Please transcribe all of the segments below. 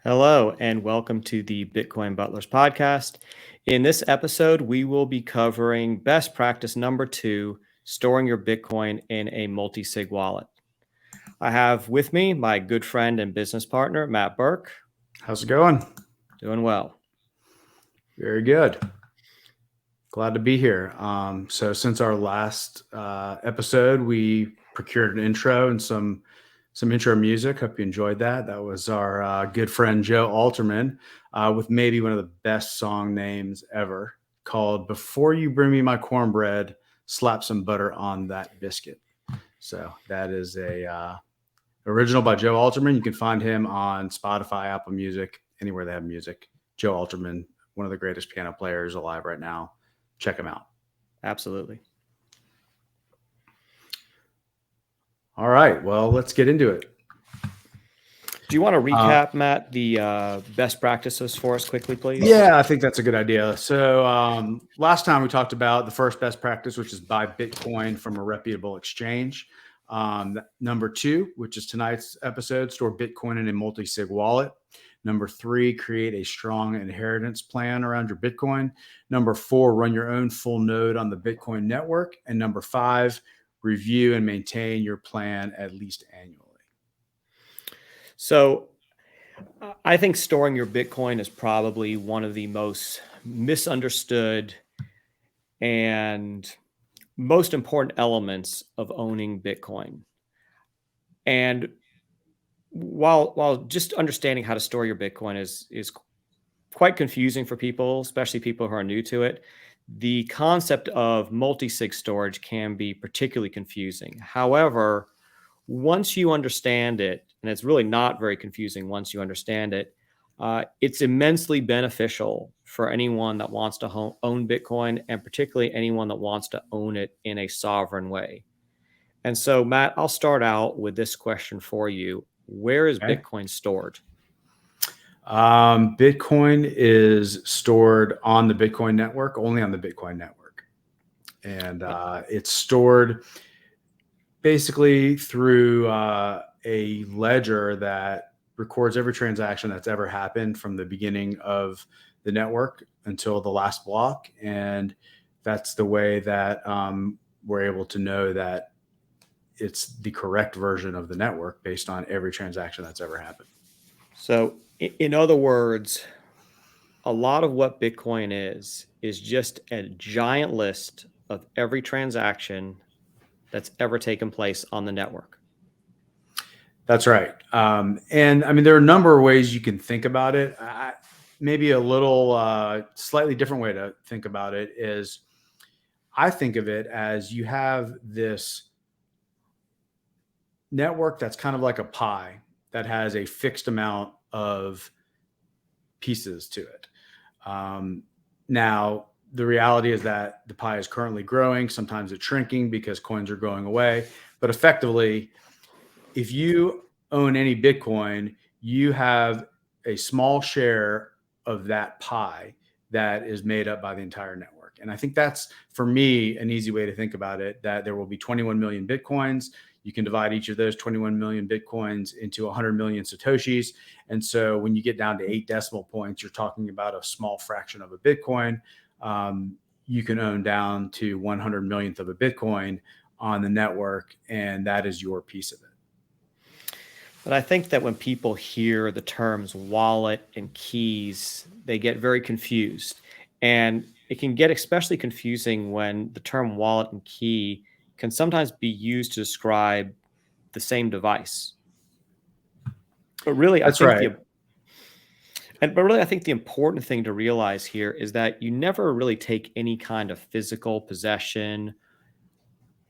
Hello, and welcome to the Bitcoin Butlers podcast. In this episode, we will be covering best practice number 2, storing your Bitcoin in a multi-sig wallet. I have with me my good friend and business partner, Matt Burke. How's it going? Doing well. Very good. Glad to be here. So since our last episode, we procured an intro and some intro music. Hope you enjoyed that. That was our good friend Joe Alterman with maybe one of the best song names ever, called "Before You Bring Me My Cornbread, Slap Some Butter on That Biscuit." So that is a original by Joe Alterman. You can find him on Spotify, Apple Music, anywhere they have music. Joe Alterman, one of the greatest piano players alive right now. Check him out. Absolutely. All right. Well, let's get into it. Do you want to recap, Matt, the best practices for us quickly, please? Yeah, I think that's a good idea. So last time we talked about the first best practice, which is buy Bitcoin from a reputable exchange. Number 2, which is tonight's episode, store Bitcoin in a multi-sig wallet. Number 3, create a strong inheritance plan around your Bitcoin. Number 4, run your own full node on the Bitcoin network. And number 5, review and maintain your plan at least annually. So I think storing your Bitcoin is probably one of the most misunderstood and most important elements of owning Bitcoin. And while just understanding how to store your Bitcoin is quite confusing for people, especially people who are new to it, the concept of multi-sig storage can be particularly confusing. However, once you understand it, and it's really not very confusing once you understand it, it's immensely beneficial for anyone that wants to own Bitcoin, and particularly anyone that wants to own it in a sovereign way. And so, Matt, I'll start out with this question for you. Where is Bitcoin stored? Bitcoin is stored on the Bitcoin network, only on the Bitcoin network. And it's stored basically through a ledger that records every transaction that's ever happened from the beginning of the network until the last block. And that's the way that we're able to know that it's the correct version of the network based on every transaction that's ever happened. So in other words, a lot of what Bitcoin is just a giant list of every transaction that's ever taken place on the network. That's right. And I mean, there are a number of ways you can think about it. Maybe a little slightly different way to think about it is I think of it as you have this network that's kind of like a pie that has a fixed amount of pieces to it. Now, the reality is that the pie is currently growing. Sometimes it's shrinking because coins are going away. But effectively, if you own any Bitcoin, you have a small share of that pie that is made up by the entire network. And I think that's, for me, an easy way to think about it, that there will be 21 million Bitcoins. You can divide each of those 21 million Bitcoins into 100 million Satoshis. And so when you get down to 8 decimal points, you're talking about a small fraction of a Bitcoin. You can own down to 100 millionth of a Bitcoin on the network, and that is your piece of it. But I think that when people hear the terms wallet and keys, they get very confused. And it can get especially confusing when the term wallet and key can sometimes be used to describe the same device. But really, That's right. But really, I think the important thing to realize here is that you never really take any kind of physical possession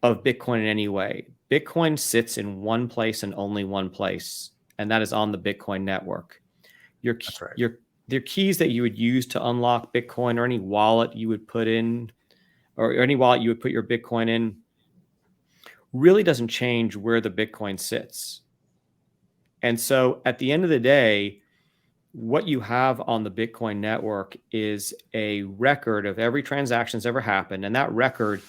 of Bitcoin in any way. Bitcoin sits in one place and only one place, and that is on the Bitcoin network. That's right. Your keys that you would use to unlock Bitcoin, or any wallet you would put in, or any wallet you would put your Bitcoin in, really doesn't change where the Bitcoin sits. And so at the end of the day, what you have on the Bitcoin network is a record of every transaction that's ever happened. And that record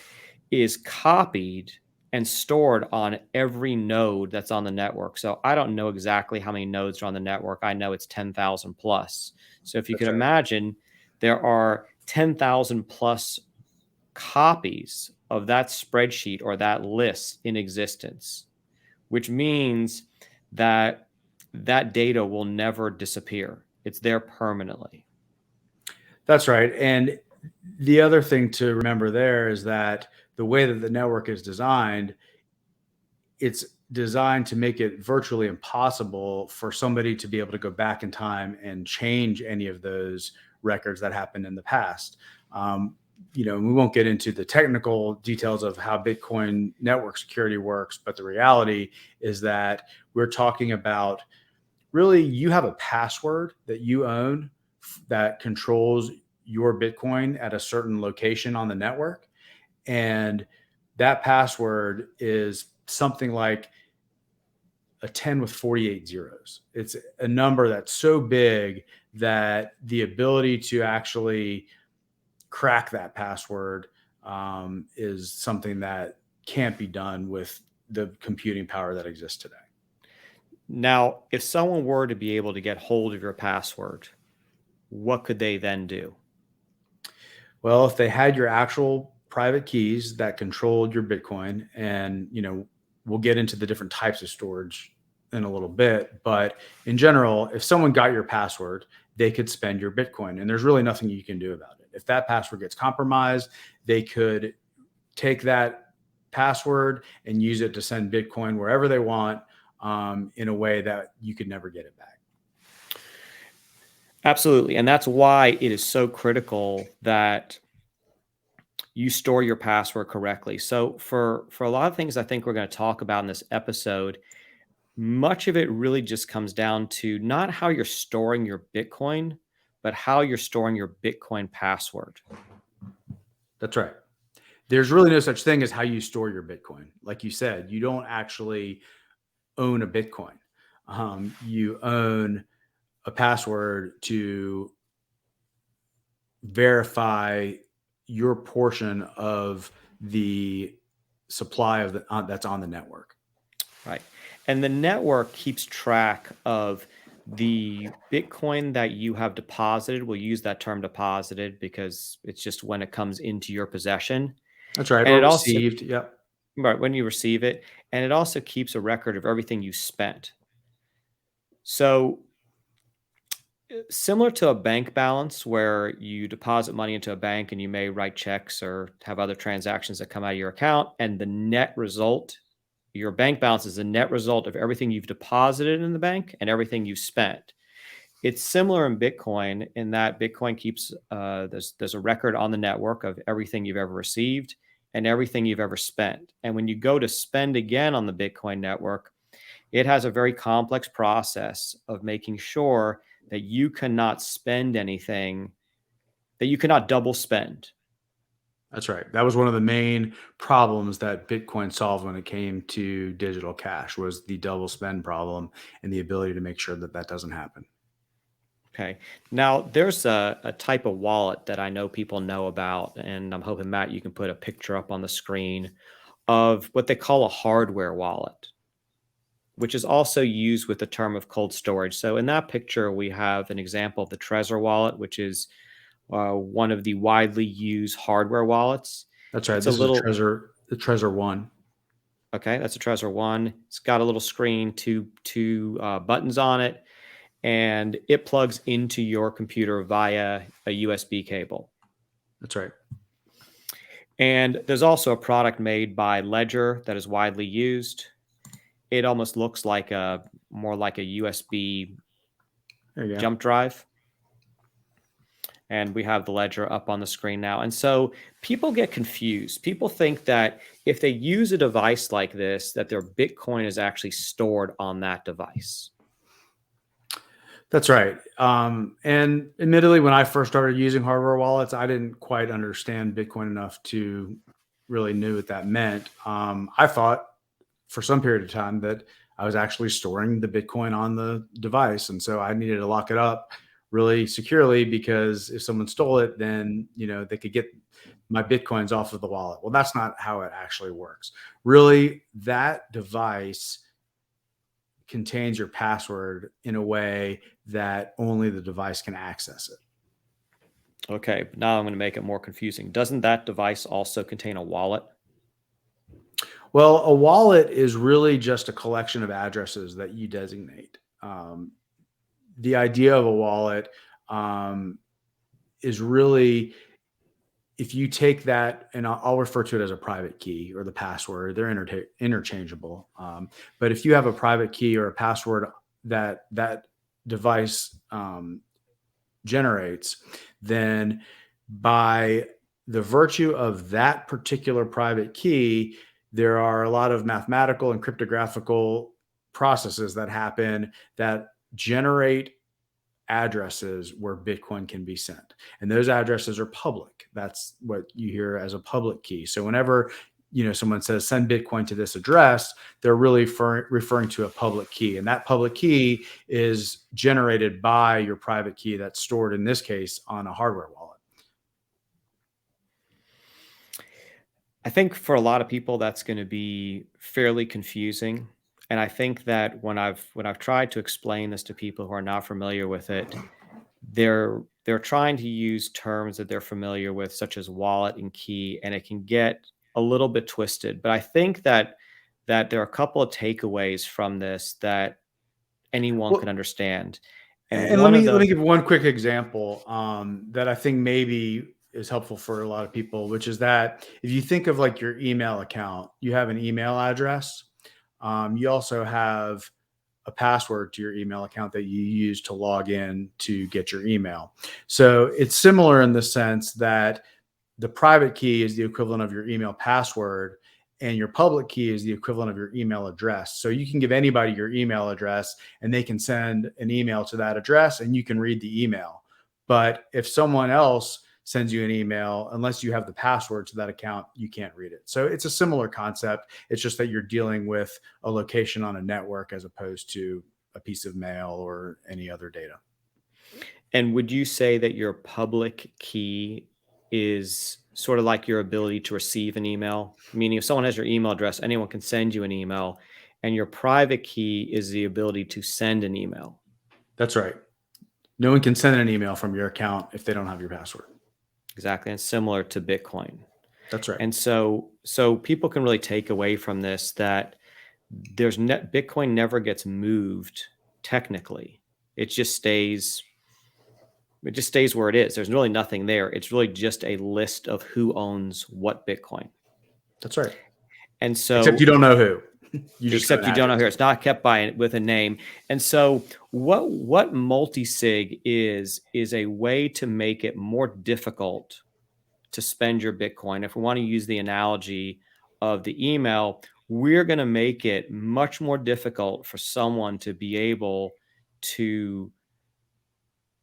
is copied and stored on every node that's on the network. So I don't know exactly how many nodes are on the network. I know it's 10,000 plus. So if you That's can right. imagine, there are 10,000 plus copies of that spreadsheet or that list in existence, which means that that data will never disappear. It's there permanently. That's right. And the other thing to remember there is that the way that the network is designed, it's designed to make it virtually impossible for somebody to be able to go back in time and change any of those records that happened in the past. We won't get into the technical details of how Bitcoin network security works, but the reality is that we're talking about really you have a password that you own that controls your Bitcoin at a certain location on the network. And that password is something like a 10 with 48 zeros. It's a number that's so big that the ability to actually crack that password is something that can't be done with the computing power that exists today. Now, if someone were to be able to get hold of your password, what could they then do? Well, if they had your actual private keys that controlled your Bitcoin, and we'll get into the different types of storage in a little bit, but in general, if someone got your password, they could spend your Bitcoin, and there's really nothing you can do about it. If that password gets compromised, they could take that password and use it to send Bitcoin wherever they want, in a way that you could never get it back. Absolutely. And that's why it is so critical that you store your password correctly. So for a lot of things I think we're going to talk about in this episode, much of it really just comes down to not how you're storing your Bitcoin, but how you're storing your Bitcoin password. That's right. There's really no such thing as how you store your Bitcoin. Like you said, you don't actually own a Bitcoin. You own a password to verify your portion of the supply of that's on the network. Right. And the network keeps track of the Bitcoin that you have deposited. We'll use that term deposited because it's just when it comes into your possession. That's right. And Or it also, received. Yep. right, when you receive it, and it also keeps a record of everything you spent. So, similar to a bank balance where you deposit money into a bank and you may write checks or have other transactions that come out of your account, and the net result, your bank balance is the net result of everything you've deposited in the bank and everything you've spent. It's similar in Bitcoin in that Bitcoin keeps there's a record on the network of everything you've ever received and everything you've ever spent. And when you go to spend again on the Bitcoin network, it has a very complex process of making sure that you cannot spend anything, that you cannot double spend. That's right. That was one of the main problems that Bitcoin solved when it came to digital cash was the double spend problem and the ability to make sure that that doesn't happen. Okay. Now, there's a type of wallet that I know people know about, and I'm hoping, Matt, you can put a picture up on the screen of what they call a hardware wallet, which is also used with the term of cold storage. So in that picture, we have an example of the Trezor wallet, which is one of the widely used hardware wallets. That's right. It's a This is little, the Trezor One. okay, that's a Trezor One. It's got a little screen, two buttons on it, and it plugs into your computer via a USB cable. That's right. And there's also a product made by Ledger that is widely used. It almost looks like more like a USB There you go. jump drive. And we have the Ledger up on the screen now. And so people get confused. People think that if they use a device like this, that their Bitcoin is actually stored on that device. That's right. And admittedly, when I first started using hardware wallets, I didn't quite understand Bitcoin enough to really knew what that meant. I thought for some period of time that I was actually storing the Bitcoin on the device. And so I needed to lock it up really securely, because if someone stole it, then, they could get my Bitcoins off of the wallet. Well, that's not how it actually works. Really, that device contains your password in a way that only the device can access it. Okay, now I'm going to make it more confusing. Doesn't that device also contain a wallet? Well, a wallet is really just a collection of addresses that you designate. The idea of a wallet is really, if you take that, and I'll refer to it as a private key or the password, they're interchangeable. But if you have a private key or a password that device generates, then by the virtue of that particular private key, there are a lot of mathematical and cryptographical processes that happen that generate addresses where Bitcoin can be sent. And those addresses are public. That's what you hear as a public key. So whenever someone says send Bitcoin to this address, they're really referring to a public key. And that public key is generated by your private key that's stored, in this case, on a hardware wallet. I think for a lot of people that's going to be fairly confusing. And I think that when I've tried to explain this to people who are not familiar with it, they're trying to use terms that they're familiar with, such as wallet and key, and it can get a little bit twisted. But I think that there are a couple of takeaways from this that anyone can understand. And let me give one quick example that I think maybe is helpful for a lot of people, which is that if you think of like your email account, you have an email address. You also have a password to your email account that you use to log in to get your email. So it's similar in the sense that the private key is the equivalent of your email password, and your public key is the equivalent of your email address. So you can give anybody your email address and they can send an email to that address and you can read the email. But if someone else sends you an email, unless you have the password to that account, you can't read it. So it's a similar concept. It's just that you're dealing with a location on a network as opposed to a piece of mail or any other data. And would you say that your public key is sort of like your ability to receive an email? Meaning if someone has your email address, anyone can send you an email, and your private key is the ability to send an email. That's right. No one can send an email from your account if they don't have your password. Exactly. And similar to Bitcoin. That's right. And so people can really take away from this that Bitcoin never gets moved technically. It just stays where it is. There's really nothing there. It's really just a list of who owns what Bitcoin. That's right. And so, except you don't know who. You don't know who. It's not kept with a name. And so what multi-sig is a way to make it more difficult to spend your Bitcoin. If we want to use the analogy of the email, we're going to make it much more difficult for someone to be able to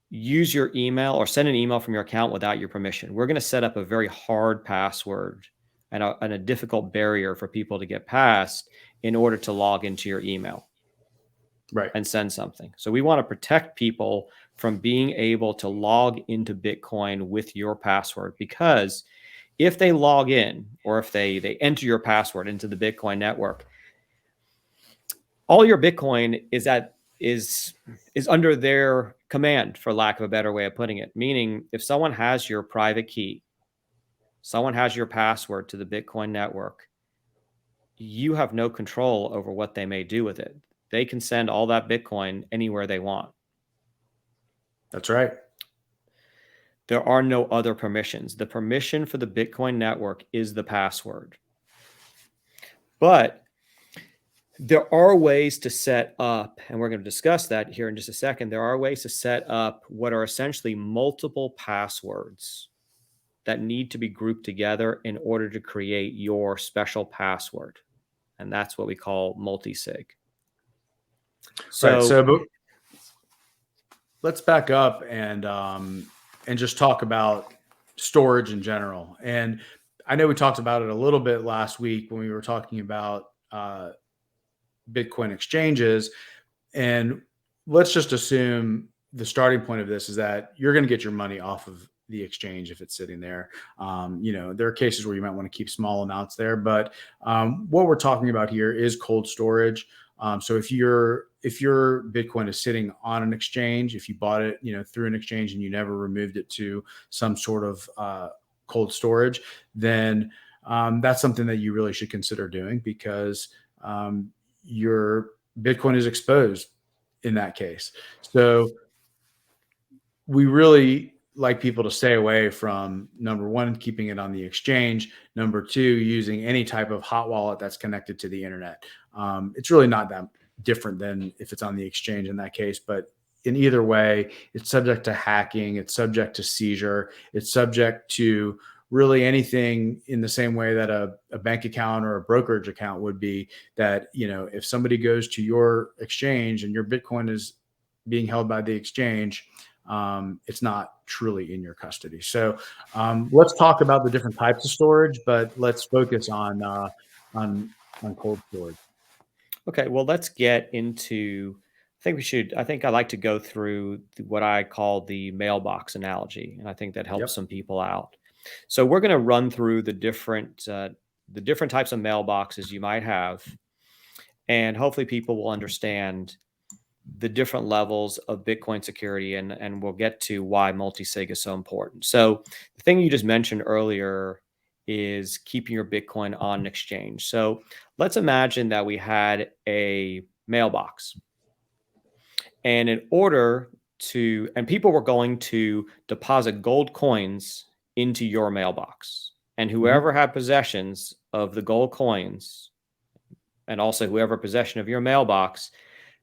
use your email or send an email from your account without your permission. We're going to set up a very hard password and a difficult barrier for people to get past in order to log into your email, right, and send something. So we want to protect people from being able to log into Bitcoin with your password, because if they log in or if they enter your password into the Bitcoin network, all your Bitcoin is under their command, for lack of a better way of putting it. Meaning, if someone has your private key, someone has your password to the Bitcoin network, you have no control over what they may do with it. They can send all that Bitcoin anywhere they want. That's right. There are no other permissions. The permission for the Bitcoin network is the password. But there are ways to set up, and we're going to discuss that here in just a second. There are ways to set up what are essentially multiple passwords that need to be grouped together in order to create your special password. And that's what we call multi-sig. So let's back up and just talk about storage in general. And I know we talked about it a little bit last week when we were talking about Bitcoin exchanges. And let's just assume the starting point of this is that you're going to get your money off of the exchange if it's sitting there. There are cases where you might want to keep small amounts there, but what we're talking about here is cold storage. So if your Bitcoin is sitting on an exchange, if you bought it, through an exchange and you never removed it to some sort of cold storage, then that's something that you really should consider doing, because your Bitcoin is exposed in that case. So we really like people to stay away from, number one, keeping it on the exchange. Number two, using any type of hot wallet that's connected to the internet. It's really not that different than if it's on the exchange in that case, but in either way, it's subject to hacking, it's subject to seizure, it's subject to really anything, in the same way that a bank account or a brokerage account would be. That, if somebody goes to your exchange and your Bitcoin is being held by the exchange, it's not truly in your custody. So let's talk about the different types of storage, but let's focus on cold storage. Okay, well, let's get into. I think I like to go through what I call the mailbox analogy, and I think that helps Yep. some people out. So we're going to run through the different types of mailboxes you might have, and hopefully people will understand the different levels of Bitcoin security, and we'll get to why multi-sig is so important. So the thing you just mentioned earlier is keeping your Bitcoin on an exchange. So let's imagine that we had a mailbox, and people were going to deposit gold coins into your mailbox, and whoever Mm-hmm. had possessions of the gold coins, and also whoever possession of your mailbox,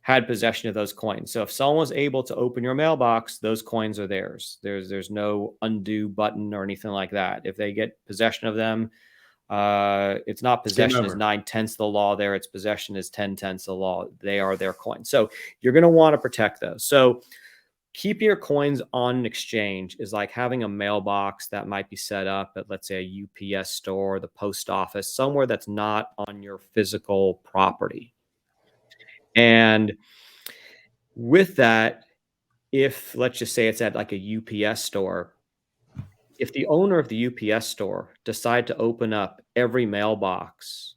had possession of those coins. So if someone was able to open your mailbox, those coins are theirs. There's no undo button or anything like that. If they get possession of them, it's not It's game possession is over. 9/10 of the law there. It's possession is 10/10 of the law. They are their coins. So you're going to want to protect those. So keeping your coins on an exchange is like having a mailbox that might be set up at, let's say, a UPS store, the post office, somewhere that's not on your physical property. And with that, if let's just say it's at like a UPS store, if the owner of the UPS store decide to open up every mailbox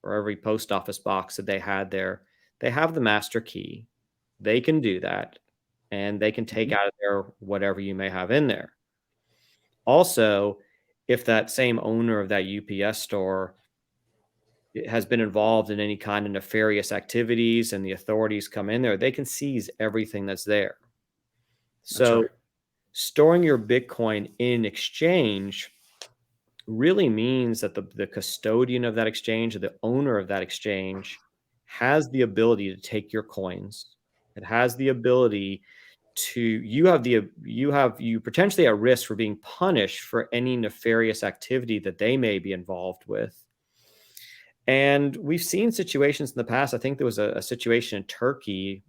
or every post office box that they had there, they have the master key. They can do that, and they can take Mhm. out of there whatever you may have in there. Also, if that same owner of that UPS store has been involved in any kind of nefarious activities and the authorities come in there, they can seize everything that's there. That's So right. storing your Bitcoin in exchange really means that the custodian of that exchange, or the owner of that exchange, has the ability to take your coins. It has the ability to you potentially at risk for being punished for any nefarious activity that they may be involved with. And we've seen situations in the past. I think there was a situation in Turkey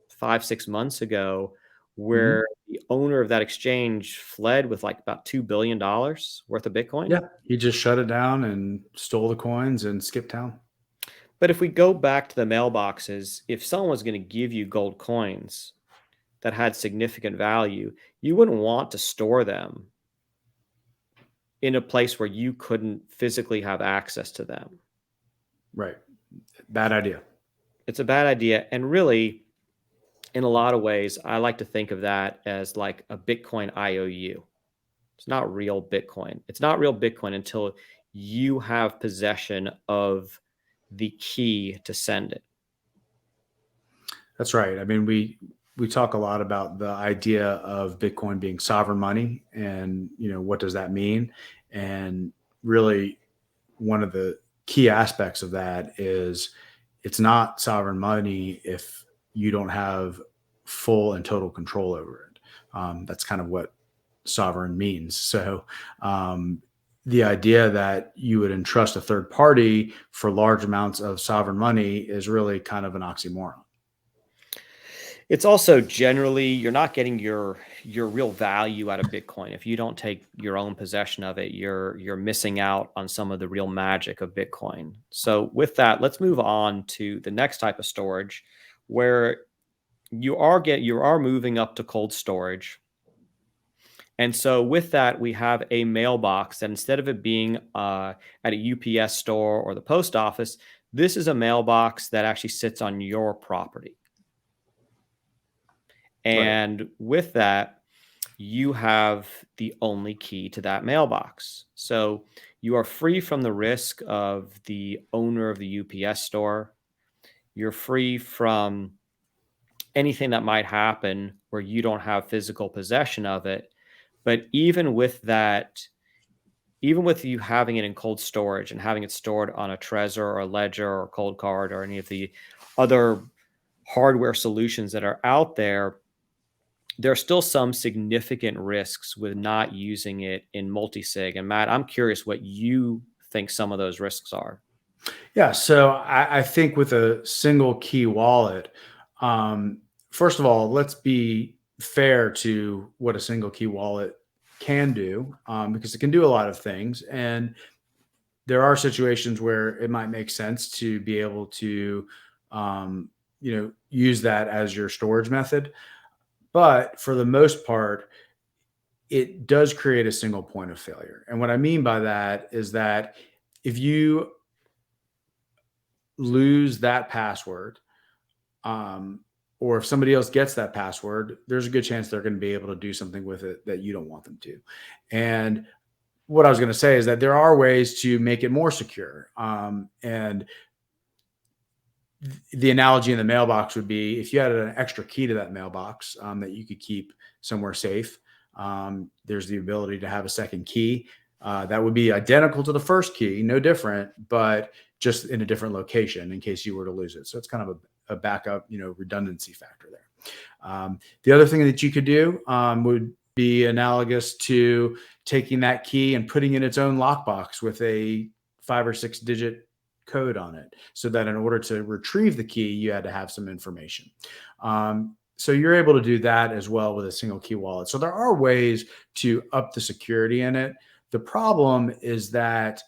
5, 6 months ago Hmm. where the owner of that exchange fled with like about $2 billion worth of Bitcoin. Yeah, he just shut it down and stole the coins and skipped town. But if we go back to the mailboxes, if someone was going to give you gold coins that had significant value, you wouldn't want to store them in a place where you couldn't physically have access to them. Right. Bad idea. It's a bad idea. And really, in a lot of ways, I like to think of that as like a Bitcoin IOU. It's not real Bitcoin. It's not real Bitcoin until you have possession of the key to send it. That's right. I mean, we talk a lot about the idea of Bitcoin being sovereign money, and what does that mean? And really, one of the key aspects of that is it's not sovereign money if you don't have full and total control over it. That's kind of what sovereign means. So, the idea that you would entrust a third party for large amounts of sovereign money is really kind of an oxymoron. It's also generally you're not getting your real value out of Bitcoin. If you don't take your own possession of it, you're missing out on some of the real magic of Bitcoin. So with that, let's move on to the next type of storage where you are moving up to cold storage. And so with that, we have a mailbox that instead of it being at a UPS store or the post office, this is a mailbox that actually sits on your property. Right. And with that, you have the only key to that mailbox. So you are free from the risk of the owner of the UPS store. You're free from anything that might happen where you don't have physical possession of it. But even with that, even with you having it in cold storage and having it stored on a Trezor or a Ledger or Cold Card or any of the other hardware solutions that are out there, there are still some significant risks with not using it in multi-sig. And Matt, I'm curious what you think some of those risks are. Yeah. So I think with a single key wallet, first of all, let's be fair to what a single key wallet can do, because it can do a lot of things. And there are situations where it might make sense to be able to, use that as your storage method. But for the most part, it does create a single point of failure. And what I mean by that is that if you lose that password, um, or if somebody else gets that password, there's a good chance they're going to be able to do something with it that you don't want them to. And what I was going to say is that there are ways to make it more secure. And the analogy in the mailbox would be if you had an extra key to that mailbox, that you could keep somewhere safe. There's the ability to have a second key that would be identical to the first key, no different, but just in a different location in case you were to lose it. So it's kind of a backup, redundancy factor there. The other thing that you could do would be analogous to taking that key and putting in its own lockbox with a 5 or 6 digit code on it, so that in order to retrieve the key, you had to have some information. So you're able to do that as well with a single key wallet. So there are ways to up the security in it. The problem is that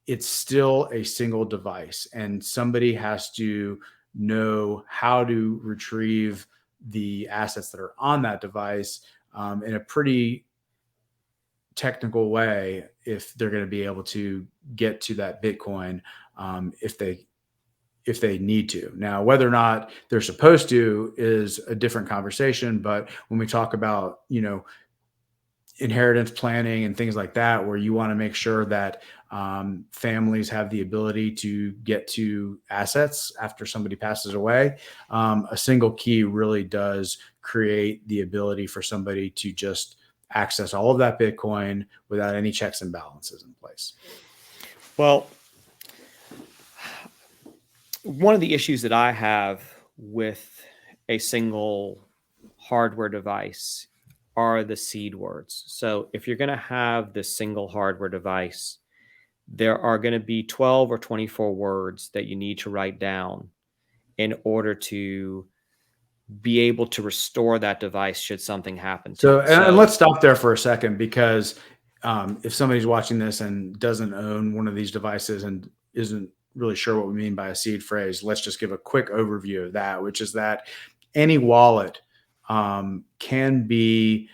it's still a single device, and somebody has to know how to retrieve the assets that are on that device in a pretty technical way if they're going to be able to get to that Bitcoin, if they need to. Now, whether or not they're supposed to is a different conversation. But when we talk about, inheritance planning and things like that, where you want to make sure that families have the ability to get to assets after somebody passes away, a single key really does create the ability for somebody to just access all of that Bitcoin without any checks and balances in place. Well, one of the issues that I have with a single hardware device are the seed words. So if you're going to have this single hardware device, there are going to be 12 or 24 words that you need to write down in order to be able to restore that device should something happen to So, it. and let's stop there for a second, because if somebody's watching this and doesn't own one of these devices and isn't really sure what we mean by a seed phrase, let's just give a quick overview of that, which is that any wallet can be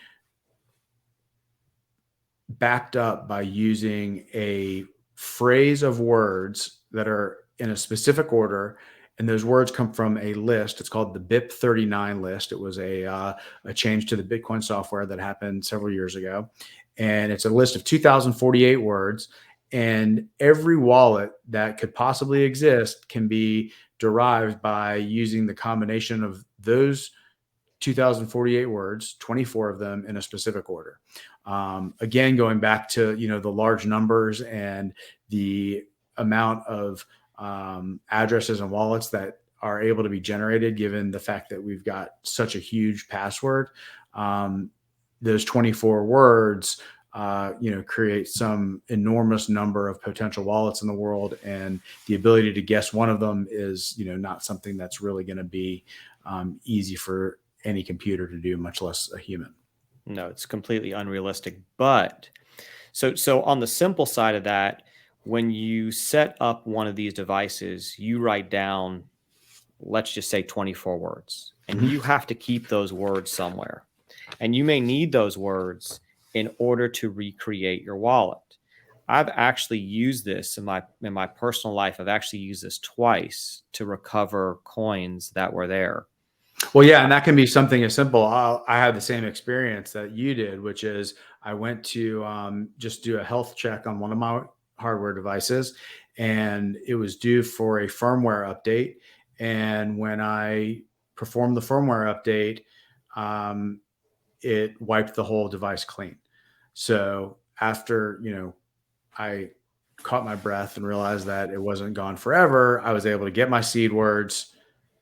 backed up by using a phrase of words that are in a specific order. And those words come from a list. It's called the BIP39 list. It was a change to the Bitcoin software that happened several years ago. And it's a list of 2,048 words. And every wallet that could possibly exist can be derived by using the combination of those 2,048 words, 24 of them in a specific order. Again, going back to, the large numbers and the amount of addresses and wallets that are able to be generated, given the fact that we've got such a huge password. Those 24 words, create some enormous number of potential wallets in the world, and the ability to guess one of them is, not something that's really going to be easy for any computer to do, much less a human. No, it's completely unrealistic. But so on the simple side of that, when you set up one of these devices, you write down, let's just say 24 words. and you have to keep those words somewhere. And you may need those words in order to recreate your wallet. I've actually used this in my personal life. I've actually used this twice to recover coins that were there. Well, yeah, and that can be something as simple. I had the same experience that you did, which is I went to just do a health check on one of my hardware devices, and it was due for a firmware update. And when I performed the firmware update, it wiped the whole device clean. So after, I caught my breath and realized that it wasn't gone forever, I was able to get my seed words,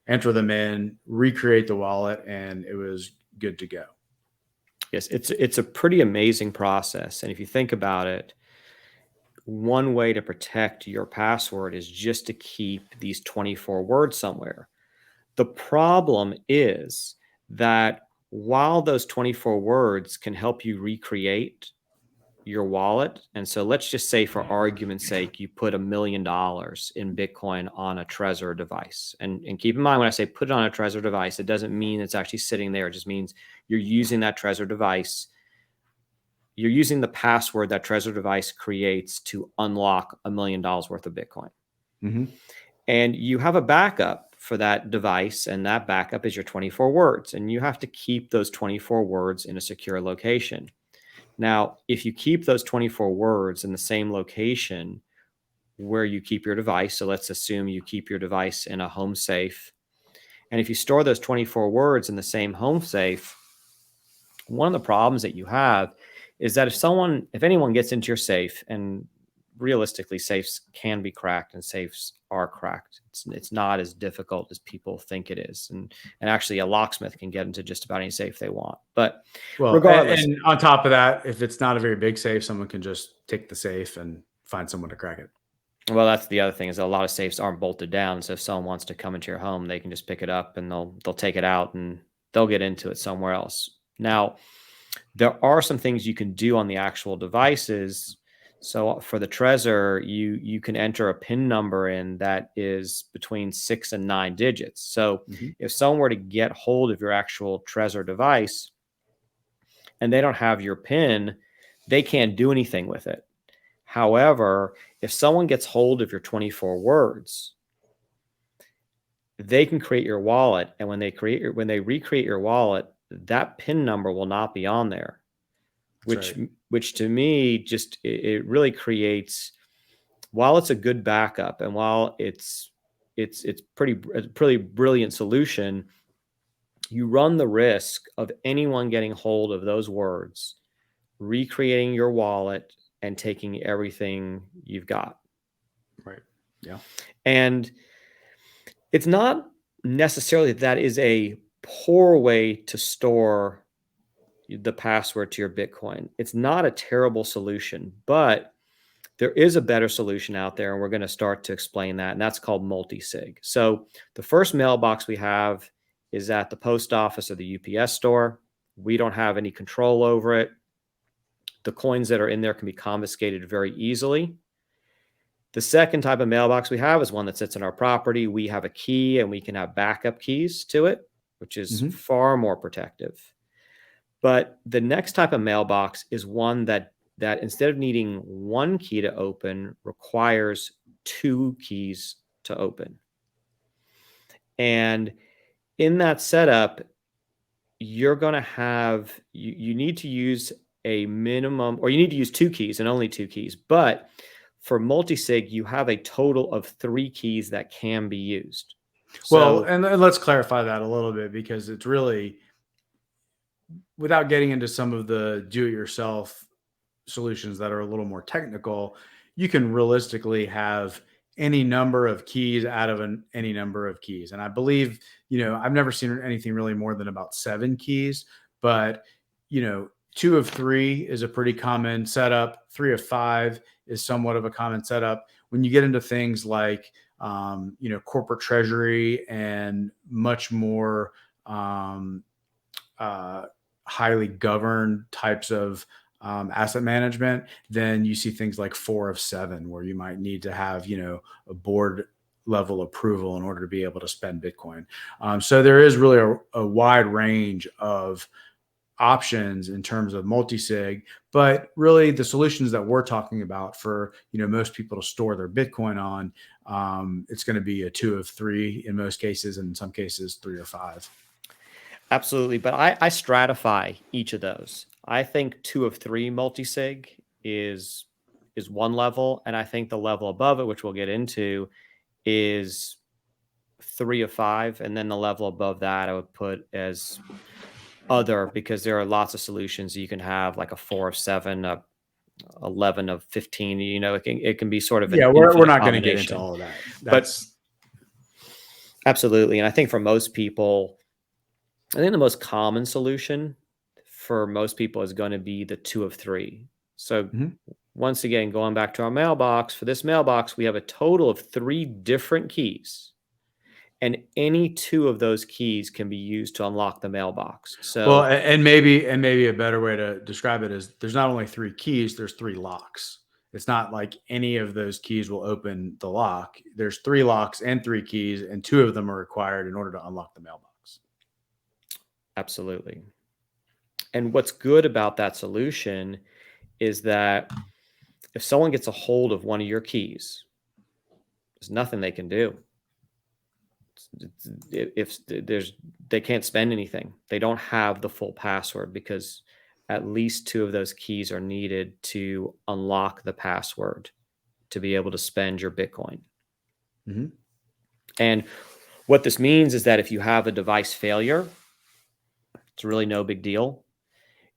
enter them in, recreate the wallet, and it was good to go. Yes, it's a pretty amazing process. And if you think about it, one way to protect your password is just to keep these 24 words somewhere. The problem is that while those 24 words can help you recreate your wallet, and so let's just say for argument's sake, you put $1 million in Bitcoin on a Trezor device. And keep in mind, when I say put it on a Trezor device, it doesn't mean it's actually sitting there. It just means you're using that Trezor device. You're using the password that Trezor device creates to unlock $1 million worth of Bitcoin. Mm-hmm. And you have a backup for that device, and that backup is your 24 words. And you have to keep those 24 words in a secure location. Now, if you keep those 24 words in the same location where you keep your device, so let's assume you keep your device in a home safe, and if you store those 24 words in the same home safe, one of the problems that you have is that if anyone gets into your safe, and realistically, safes can be cracked and safes are cracked. It's not as difficult as people think it is. And actually a locksmith can get into just about any safe they want. But regardless. And on top of that, if it's not a very big safe, someone can just take the safe and find someone to crack it. Well, that's the other thing, is that a lot of safes aren't bolted down. So if someone wants to come into your home, they can just pick it up and they'll take it out and they'll get into it somewhere else. Now, there are some things you can do on the actual devices. So for the Trezor, you can enter a PIN number in that is between 6 and 9 digits. So if someone were to get hold of your actual Trezor device and they don't have your PIN, they can't do anything with it. However, if someone gets hold of your 24 words, they can create your wallet. And when they recreate your wallet, that PIN number will not be on there. Which to me, just it really creates, while it's a good backup and while it's pretty brilliant solution, you run the risk of anyone getting hold of those words, recreating your wallet, and taking everything you've got. Right. Yeah. And it's not necessarily that is a poor way to store the password to your Bitcoin. It's not a terrible solution, but there is a better solution out there, and we're going to start to explain that, and that's called multi-sig. So the first mailbox we have is at the post office or the UPS store. We don't have any control over it. The coins that are in there can be confiscated very easily. The second type of mailbox we have is one that sits on our property. We have a key, and we can have backup keys to it, which is far more protective. But the next type of mailbox is one that instead of needing one key to open, requires 2 keys to open. And in that setup, you're going to have, you need to use a minimum, or you need to use 2 keys and only 2 keys. But for multi-sig, you have a total of 3 keys that can be used. Well, and let's clarify that a little bit, because it's really, without getting into some of the do-it-yourself solutions that are a little more technical, you can realistically have any number of keys out of any number of keys. And I believe, I've never seen anything really more than about 7 keys, but 2 of 3 is a pretty common setup. 3 of 5 is somewhat of a common setup. When you get into things like, corporate treasury and much more highly governed types of asset management, then you see things like 4 of 7, where you might need to have, a board level approval in order to be able to spend Bitcoin. So there is really a wide range of options in terms of multi-sig, but really the solutions that we're talking about for, most people to store their Bitcoin on, it's going to be a 2 of 3 in most cases, and in some cases 3 or 5. Absolutely. But I stratify each of those. I think 2 of 3 multi-sig is one level. And I think the level above it, which we'll get into, is 3 of 5. And then the level above that I would put as other, because there are lots of solutions. You can have like a 4 of 7, a 11 of 15. It can be sort of an We're infinite not going to get into combination. all of that. But absolutely. And I think for most people, I think the most common solution for most people is going to be the 2 of 3. So once again, going back to our mailbox, for this mailbox, we have a total of 3 different keys. And any 2 of those keys can be used to unlock the mailbox. So, well, and maybe a better way to describe it is there's not only 3 keys, there's 3 locks. It's not like any of those keys will open the lock. There's 3 locks and 3 keys, and 2 of them are required in order to unlock the mailbox. Absolutely. And what's good about that solution is that if someone gets a hold of one of your keys, there's nothing they can do. If they can't spend anything, they don't have the full password, because at least 2 of those keys are needed to unlock the password to be able to spend your Bitcoin. And what this means is that if you have a device failure, it's really no big deal.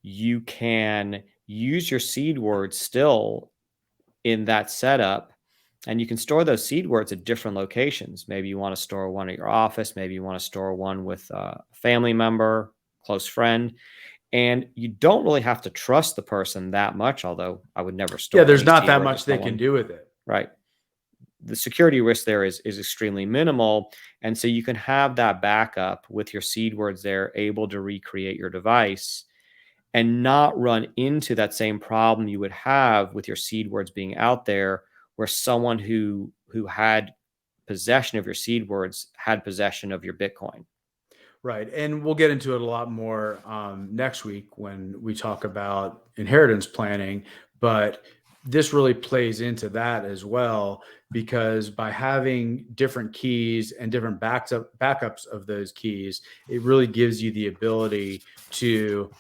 You can use your seed words still in that setup, and you can store those seed words at different locations. Maybe you want to store one at your office. Maybe you want to store one with a family member, close friend. And you don't really have to trust the person that much, although I would never store. Yeah, there's not that much they can do with it. Right. The security risk there is extremely minimal. And so you can have that backup with your seed words there, able to recreate your device and not run into that same problem you would have with your seed words being out there, where someone who had possession of your seed words had possession of your Bitcoin. Right. And we'll get into it a lot more next week when we talk about inheritance planning. But this really plays into that as well, because by having different keys and different backups of those keys, it really gives you the ability to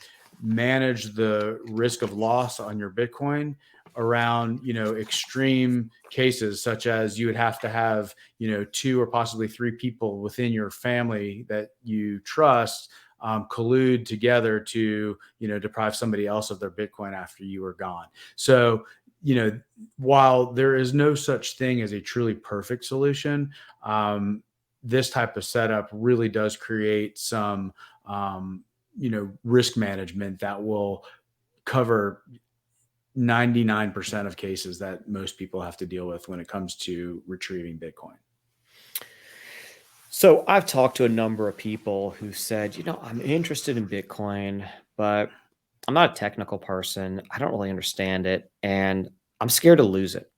manage the risk of loss on your Bitcoin around, extreme cases, such as you would have to have, 2 or possibly 3 people within your family that you trust collude together to, deprive somebody else of their Bitcoin after you are gone. So, while there is no such thing as a truly perfect solution, this type of setup really does create some, risk management that will cover 99% of cases that most people have to deal with when it comes to retrieving Bitcoin. So I've talked to a number of people who said, I'm interested in Bitcoin, but I'm not a technical person. I don't really understand it, and I'm scared to lose it.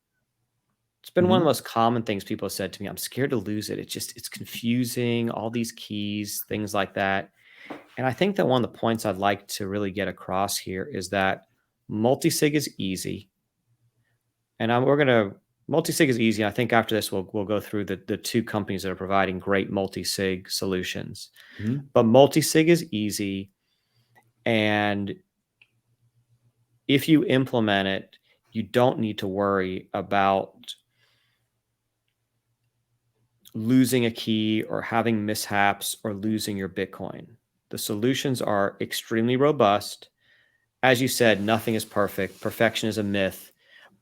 It's been one of the most common things people have said to me. I'm scared to lose it. It's confusing, all these keys, things like that. And I think that one of the points I'd like to really get across here is that multi-sig is easy. And multi-sig is easy. I think after this, we'll go through the 2 companies that are providing great multi-sig solutions. But multi-sig is easy. And if you implement it, you don't need to worry about losing a key or having mishaps or losing your Bitcoin. The solutions are extremely robust. As you said, nothing is perfect. Perfection is a myth.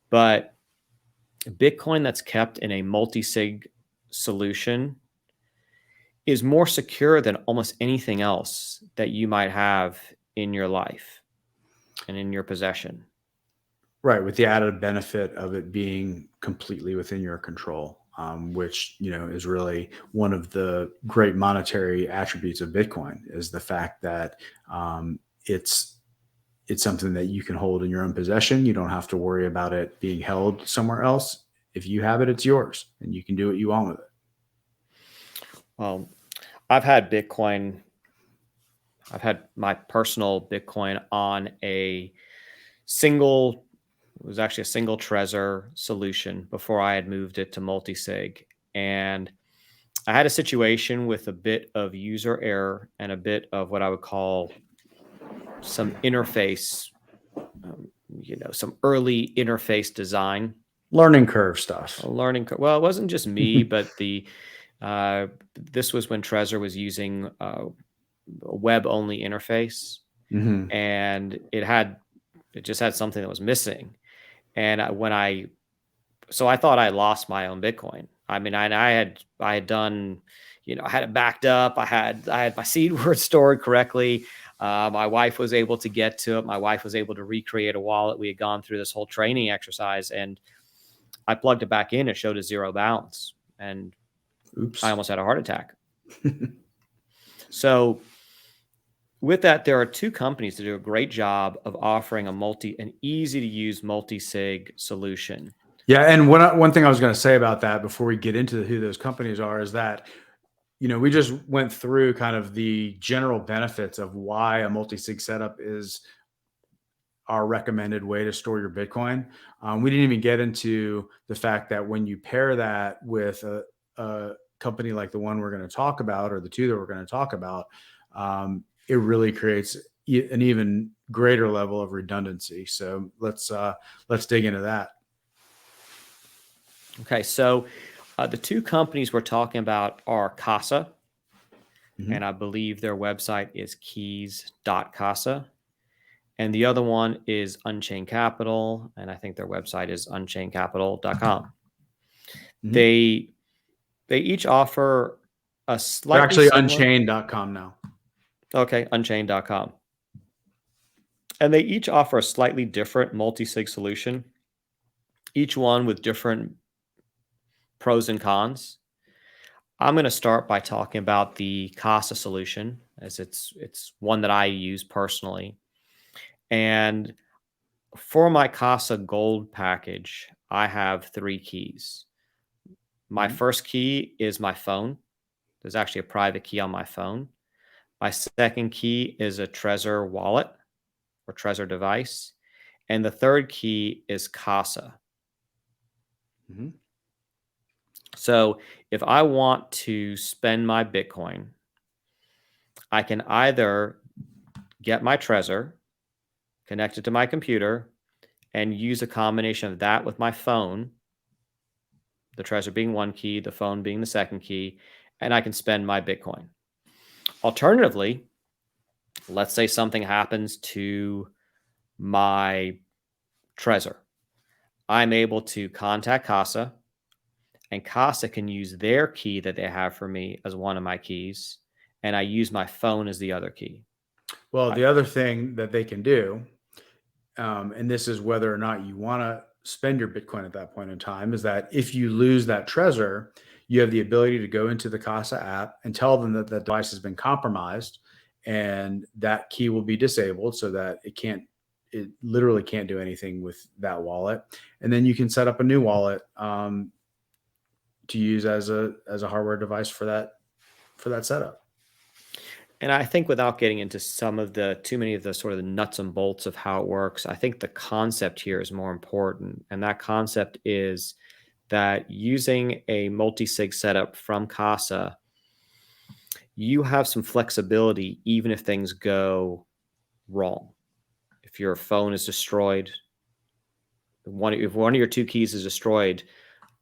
But Bitcoin that's kept in a multi-sig solution is more secure than almost anything else that you might have in your life and in your possession. Right, with the added benefit of it being completely within your control, which is really one of the great monetary attributes of Bitcoin, is the fact that it's something that you can hold in your own possession. You don't have to worry about it being held somewhere else. If you have it, it's yours, and you can do what you want with it. Well, I've had Bitcoin. I've had my personal Bitcoin on a single, it was actually a single Trezor solution before I had moved it to multi-sig. And I had a situation with a bit of user error and a bit of what I would call some interface, some early interface design. Learning curve stuff. Well, it wasn't just me, but this was when Trezor was using a web-only interface, Mm-hmm. and it just had something that was missing. And so I thought I lost my own Bitcoin. I mean, I had done, I had it backed up. I had my seed word stored correctly. My wife was able to get to it. My wife was able to recreate a wallet. We had gone through this whole training exercise, and I plugged it back in. It showed a zero balance, and Oops. I almost had a heart attack. So with that, there are two companies that do a great job of offering an easy to use multi-sig solution. Yeah, and one thing I was going to say about that before we get into who those companies are is that, we just went through kind of the general benefits of why a multi-sig setup is our recommended way to store your Bitcoin. We didn't even get into the fact that when you pair that with a company like the one we're going to talk about, or the two that we're going to talk about, it really creates an even greater level of redundancy. So let's dig into that. Okay, so the two companies we're talking about are Casa, and I believe their website is keys.casa. And the other one is Unchained Capital, and I think their website is unchainedcapital.com. They each offer a They're slightly actually similar. unchained.com now. Okay, unchained.com. And they each offer a slightly different multi-sig solution, each one with different pros and cons. I'm going to start by talking about the Casa solution, as it's one that I use personally. And for my Casa Gold package, I have 3 keys. My first key is my phone. There's actually a private key on my phone. My second key is a Trezor wallet or Trezor device. And the third key is Casa. So if I want to spend my Bitcoin, I can either get my Trezor, connect it to my computer, and use a combination of that with my phone, the Trezor being one key, the phone being the second key, and I can spend my Bitcoin. Alternatively, let's say something happens to my Trezor. I'm able to contact Casa, and Casa can use their key that they have for me as one of my keys, and I use my phone as the other key. Well, the other thing that they can do, and this is whether or not you want to spend your Bitcoin at that point in time, is that if you lose that Trezor, you have the ability to go into the Casa app and tell them that the device has been compromised, and that key will be disabled so that it literally can't do anything with that wallet. And then you can set up a new wallet to use as a hardware device for that setup. And I think without getting into too many of the sort of the nuts and bolts of how it works, I think the concept here is more important. And that concept is that using a multi-sig setup from Casa, you have some flexibility even if things go wrong. If your phone is destroyed, if one of your 2 keys is destroyed,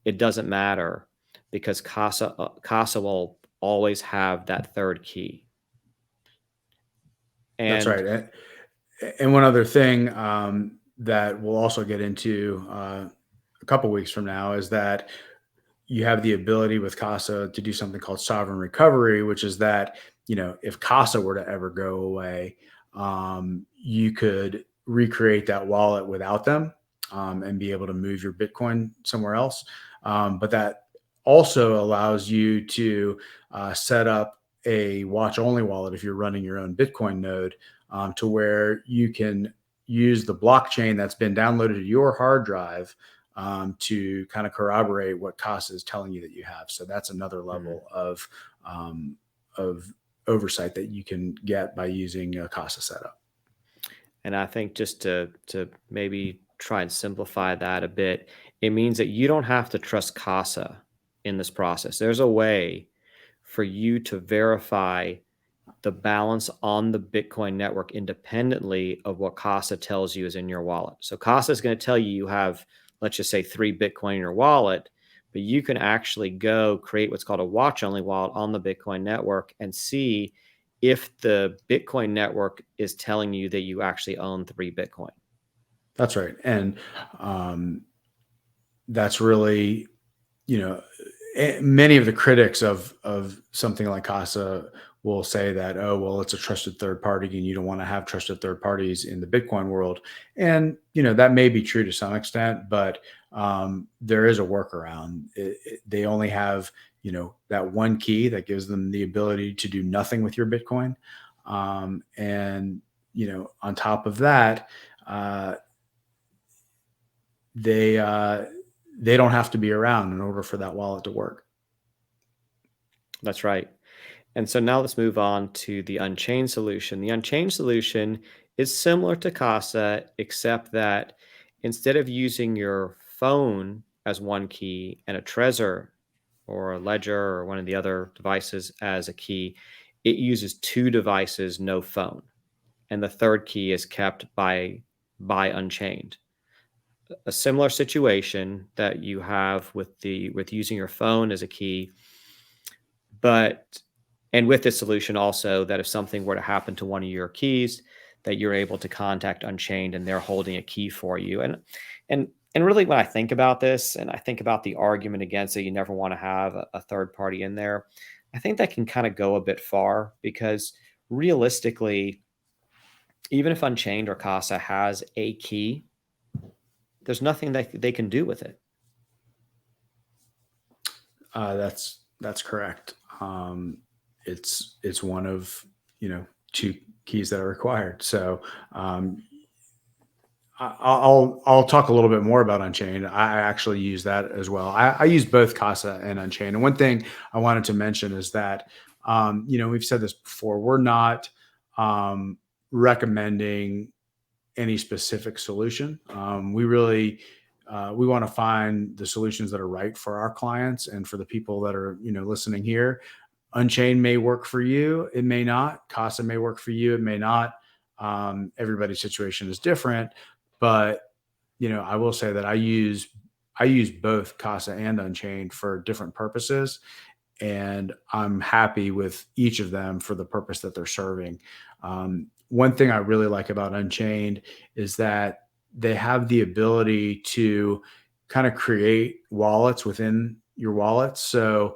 it doesn't matter because Casa will always have that third key. That's right. And one other thing that we'll also get into a couple weeks from now is that you have the ability with Casa to do something called sovereign recovery, which is that, if Casa were to ever go away, you could recreate that wallet without them and be able to move your Bitcoin somewhere else. But that also allows you to set up a watch only wallet if you're running your own Bitcoin node to where you can use the blockchain that's been downloaded to your hard drive to kind of corroborate what Casa is telling you that you have. So that's another level of oversight that you can get by using a Casa setup. And I think just to maybe try and simplify that a bit, it means that you don't have to trust Casa in this process. There's a way for you to verify the balance on the Bitcoin network independently of what Casa tells you is in your wallet. So Casa is going to tell you you have, let's just say, 3 Bitcoin in your wallet, but you can actually go create what's called a watch-only wallet on the Bitcoin network and see if the Bitcoin network is telling you that you actually own 3 Bitcoin. That's right. And that's really, many of the critics of something like Casa will say that, oh, well, it's a trusted third party and you don't want to have trusted third parties in the Bitcoin world. And, that may be true to some extent, but there is a workaround. They only have, that one key that gives them the ability to do nothing with your Bitcoin. And, on top of that, they don't have to be around in order for that wallet to work. That's right. And so now let's move on to the Unchained solution. The Unchained solution is similar to Casa, except that instead of using your phone as one key and a Trezor or a Ledger or one of the other devices as a key, it uses 2 devices, no phone. And the third key is kept by Unchained. A similar situation that you have with using your phone as a key, and with this solution also, that if something were to happen to one of your keys, that you're able to contact Unchained and they're holding a key for you. And really, when I think about this and I think about the argument against it, you never want to have a third party in there. I think that can kind of go a bit far, because realistically, even if Unchained or Casa has a key, there's nothing that they can do with it. That's correct. It's one of 2 keys that are required. So I'll talk a little bit more about Unchained. I actually use that as well. I use both Casa and Unchained. And one thing I wanted to mention is that we've said this before. We're not recommending any specific solution. We really we want to find the solutions that are right for our clients and for the people that are listening here. Unchained may work for you, it may not. Casa may work for you, it may not. Everybody's situation is different, but I will say that I use both Casa and Unchained for different purposes, and I'm happy with each of them for the purpose that they're serving. One thing I really like about Unchained is that they have the ability to kind of create wallets within your wallet. So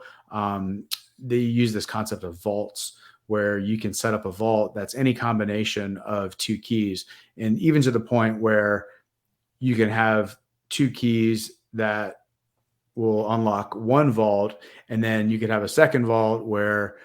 they use this concept of vaults, where you can set up a vault that's any combination of 2 keys, and even to the point where you can have 2 keys that will unlock one vault, and then you could have a second vault where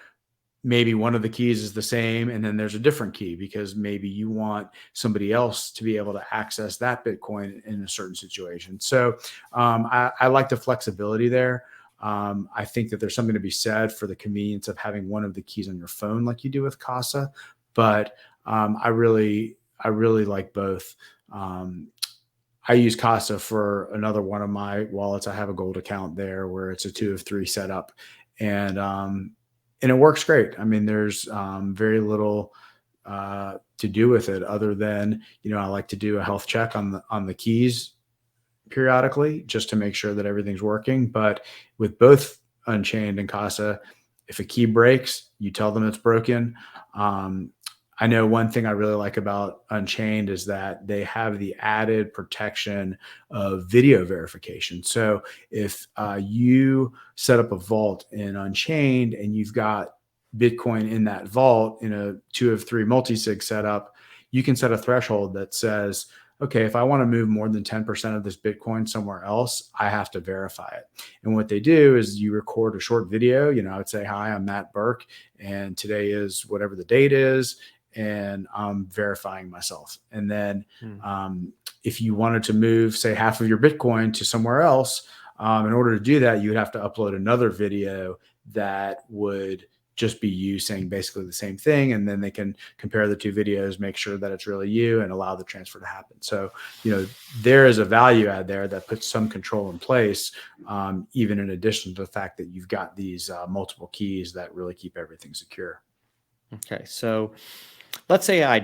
maybe one of the keys is the same and then there's a different key, because maybe you want somebody else to be able to access that Bitcoin in a certain situation. So I like the flexibility there. I think that there's something to be said for the convenience of having one of the keys on your phone like you do with Casa, but I really like both. I use Casa for another one of my wallets. I have a gold account there where it's a 2 of 3 setup, and it works great. I mean, there's very little to do with it other than, I like to do a health check on the keys periodically just to make sure that everything's working. But with both Unchained and Casa, if a key breaks, you tell them it's broken. I know one thing I really like about Unchained is that they have the added protection of video verification. So if you set up a vault in Unchained and you've got Bitcoin in that vault in a 2 of 3 multi-sig setup, you can set a threshold that says, okay, if I want to move more than 10% of this Bitcoin somewhere else, I have to verify it. And what they do is you record a short video. I would say, hi, I'm Matt Burke, and today is whatever the date is, and I'm verifying myself. And then if you wanted to move, say, half of your Bitcoin to somewhere else, in order to do that, you would have to upload another video that would just be you saying basically the same thing. And then they can compare the two videos, make sure that it's really you, and allow the transfer to happen. So, there is a value add there that puts some control in place, even in addition to the fact that you've got these multiple keys that really keep everything secure. Okay. So let's say I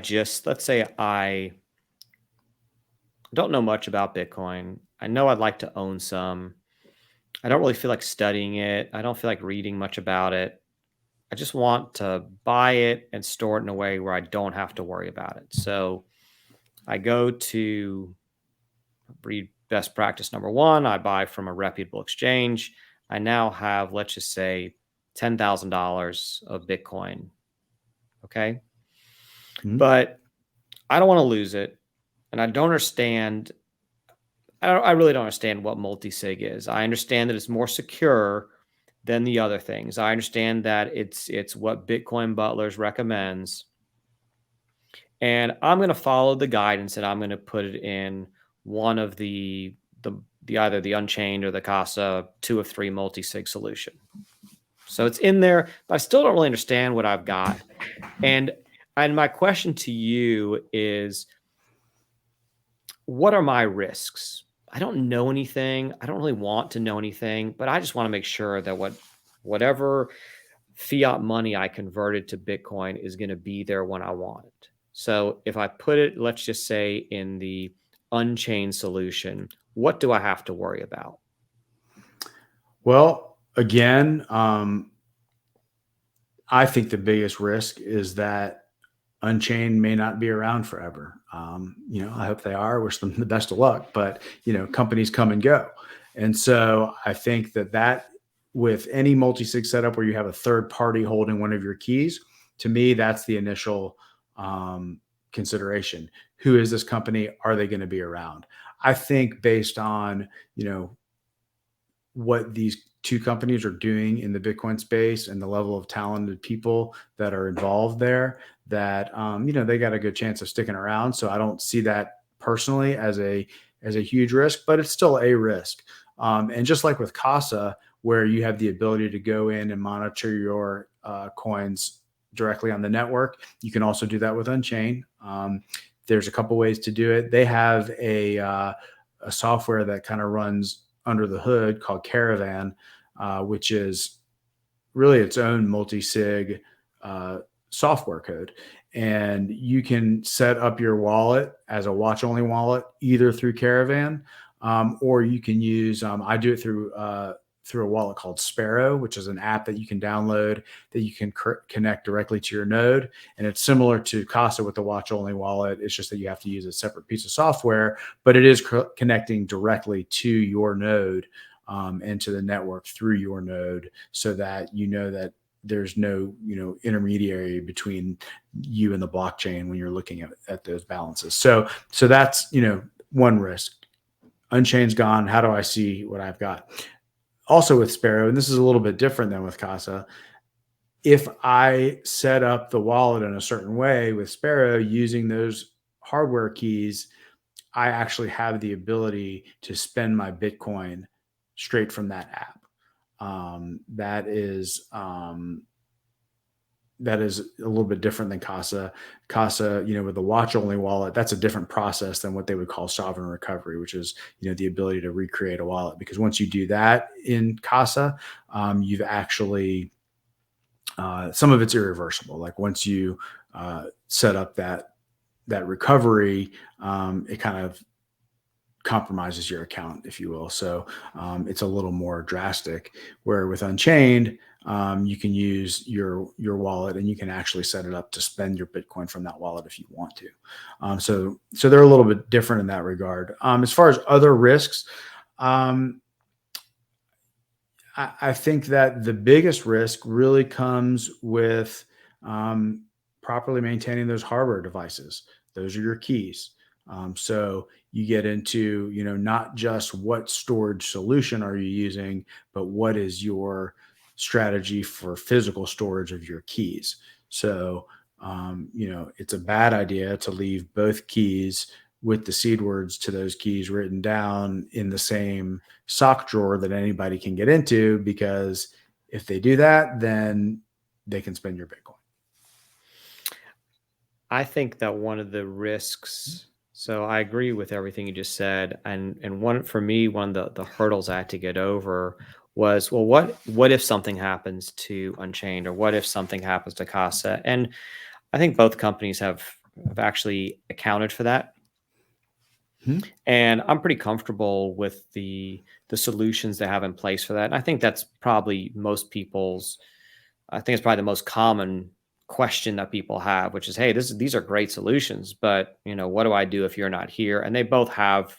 don't know much about Bitcoin. I know I'd like to own some. I don't really feel like studying it. I don't feel like reading much about it. I just want to buy it and store it in a way where I don't have to worry about it. So I go to read best practice number one. I buy from a reputable exchange. I now have, let's just say, $10,000 of Bitcoin. Okay. Mhm. But I don't want to lose it. And I don't understand. I really don't understand what multi-sig is. I understand that it's more secure than the other things. I understand that it's what Bitcoin Butlers recommends. And I'm going to follow the guidance and I'm going to put it in one of the either the Unchained or the Casa 2 of 3 multi-sig solution. So it's in there, but I still don't really understand what I've got. And my question to you is, what are my risks? I don't know anything. I don't really want to know anything, but I just want to make sure that whatever fiat money I converted to Bitcoin is going to be there when I want it. So if I put it, let's just say, in the Unchained solution, what do I have to worry about? Well, again, I think the biggest risk is that Unchained may not be around forever. I hope they are. Wish them the best of luck. But companies come and go, and so I think that with any multi-sig setup where you have a third party holding one of your keys, to me that's the initial consideration. Who is this company? Are they going to be around? I think based on what these two companies are doing in the Bitcoin space and the level of talented people that are involved there, that they got a good chance of sticking around. So I don't see that personally as a huge risk, but it's still a risk. And just like with Casa, where you have the ability to go in and monitor your coins directly on the network, you can also do that with Unchained. There's a couple ways to do it. They have a software that kind of runs under the hood called Caravan, which is really its own multi-sig software code. And you can set up your wallet as a watch-only wallet, either through Caravan, or you can use, I do it through a wallet called Sparrow, which is an app that you can download that you can connect directly to your node. And it's similar to Casa with the watch-only wallet. It's just that you have to use a separate piece of software, but it is connecting directly to your node and to the network through your node, so that that there's no intermediary between you and the blockchain when you're looking at those balances. So that's one risk. Unchained's gone. How do I see what I've got? Also with Sparrow, and this is a little bit different than with Casa, if I set up the wallet in a certain way with Sparrow using those hardware keys, I actually have the ability to spend my Bitcoin straight from that app. That is a little bit different than Casa. Casa, with the watch-only wallet, that's a different process than what they would call sovereign recovery, which is, the ability to recreate a wallet. Because once you do that in Casa, you've actually, some of it's irreversible. Like once you set up that recovery, it kind of compromises your account, if you will. So it's a little more drastic. Where with Unchained, you can use your wallet and you can actually set it up to spend your Bitcoin from that wallet if you want to. So they're a little bit different in that regard. As far as other risks, I think that the biggest risk really comes with properly maintaining those hardware devices. Those are your keys. So you get into, not just what storage solution are you using, but what is your strategy for physical storage of your keys. So, it's a bad idea to leave both keys with the seed words to those keys written down in the same sock drawer that anybody can get into, because if they do that, then they can spend your Bitcoin. I think that one of the risks, so I agree with everything you just said. And one for me, one of the hurdles I had to get over was, well, what if something happens to Unchained, or what if something happens to Casa? And I think both companies have actually accounted for that. And I'm pretty comfortable with the solutions they have in place for that. And I think that's probably most people's, I think it's probably the most common question that people have, which is, hey, these are great solutions, but what do I do if you're not here? And they both have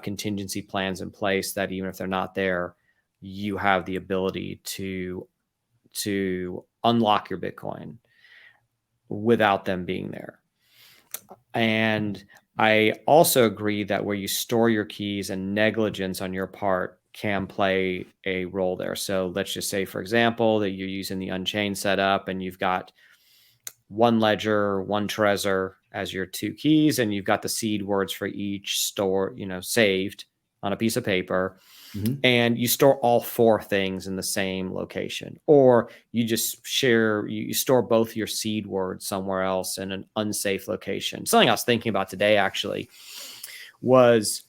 contingency plans in place that even if they're not there, you have the ability to unlock your Bitcoin without them being there. And I also agree that where you store your keys and negligence on your part can play a role there. So let's just say, for example, that you're using the Unchained setup and you've got one ledger, one Trezor as your two keys, and you've got the seed words for each store, saved on a piece of paper. And you store all four things in the same location, or you just you store both your seed words somewhere else in an unsafe location. Something I was thinking about today actually was,